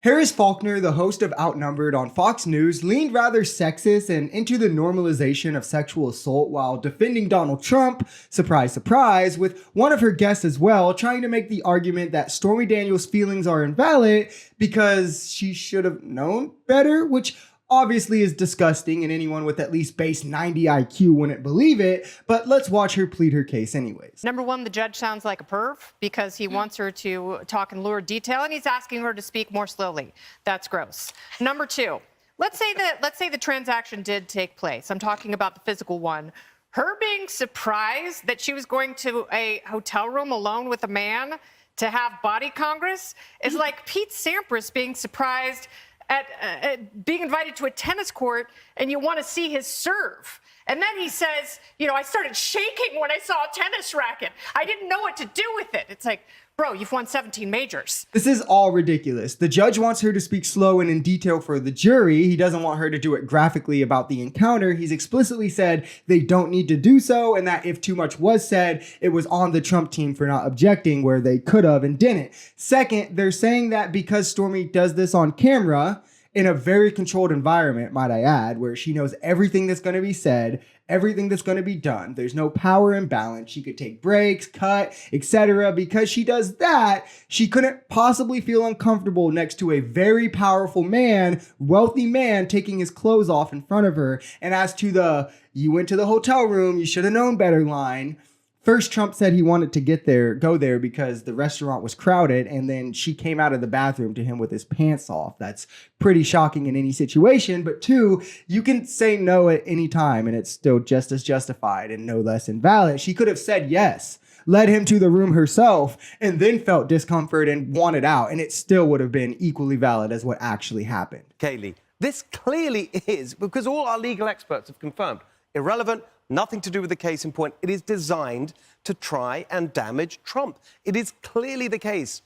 Harris Faulkner, the host of Outnumbered on Fox News, leaned rather sexist and into the normalization of sexual assault while defending Donald Trump, surprise, surprise, with one of her guests as well, trying to make the argument that Stormy Daniels' feelings are invalid because she should have known better, which obviously is disgusting and anyone with at least base 90 IQ wouldn't believe it, but let's watch her plead her case anyways. Number one, the judge sounds like a perv because he wants her to talk in lurid detail and he's asking her to speak more slowly. That's gross. Number two, let's say the transaction did take place. I'm talking about the physical one. Her being surprised that she was going to a hotel room alone with a man to have body congress is like Pete Sampras being surprised at being invited to a tennis court and you want to see his serve. And then he says, I started shaking when I saw a tennis racket. I didn't know what to do with it. It's like, bro, you've won 17 majors. This is all ridiculous. The judge wants her to speak slow and in detail for the jury. He doesn't want her to do it graphically about the encounter. He's explicitly said they don't need to do so, and that if too much was said, it was on the Trump team for not objecting where they could have and didn't. Second, they're saying that because Stormy does this on camera, in a very controlled environment, might I add, where she knows everything that's going to be said, everything that's going to be done. There's no power imbalance. She could take breaks, cut, etc. Because she does that, she couldn't possibly feel uncomfortable next to a very powerful man, wealthy man, taking his clothes off in front of her. And as to the, you went to the hotel room, you should have known better line. First, Trump said he wanted to go there because the restaurant was crowded, and then she came out of the bathroom to him with his pants off. That's pretty shocking in any situation. But two, you can say no at any time, and it's still just as justified and no less invalid. She could have said yes, led him to the room herself, and then felt discomfort and wanted out, and it still would have been equally valid as what actually happened. Kaylee, this clearly is, because all our legal experts have confirmed, irrelevant, nothing to do with the case in point. It is designed to try and damage Trump. It is clearly the case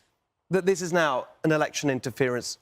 that this is now an election interference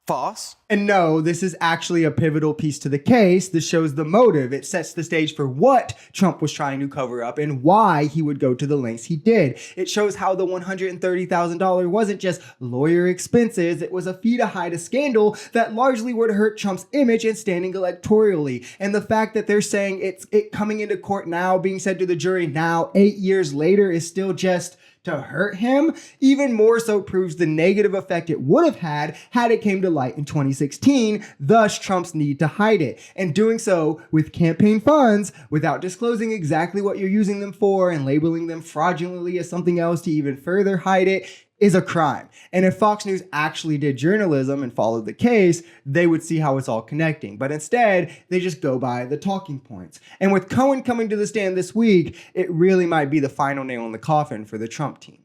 farce. And no, this is actually a pivotal piece to the case. This shows the motive. It sets the stage for what Trump was trying to cover up and why he would go to the lengths he did. It shows how the $130,000 wasn't just lawyer expenses. It was a fee to hide a scandal that largely would hurt Trump's image and standing electorally. And the fact that they're saying it coming into court now, being said to the jury now, 8 years later, is still just to hurt him, even more so proves the negative effect it would have had it came to light in 2016, thus Trump's need to hide it. And doing so with campaign funds without disclosing exactly what you're using them for and labeling them fraudulently as something else to even further hide it is a crime. And if Fox News actually did journalism and followed the case, they would see how it's all connecting. But instead, they just go by the talking points. And with Cohen coming to the stand this week, it really might be the final nail in the coffin for the Trump team.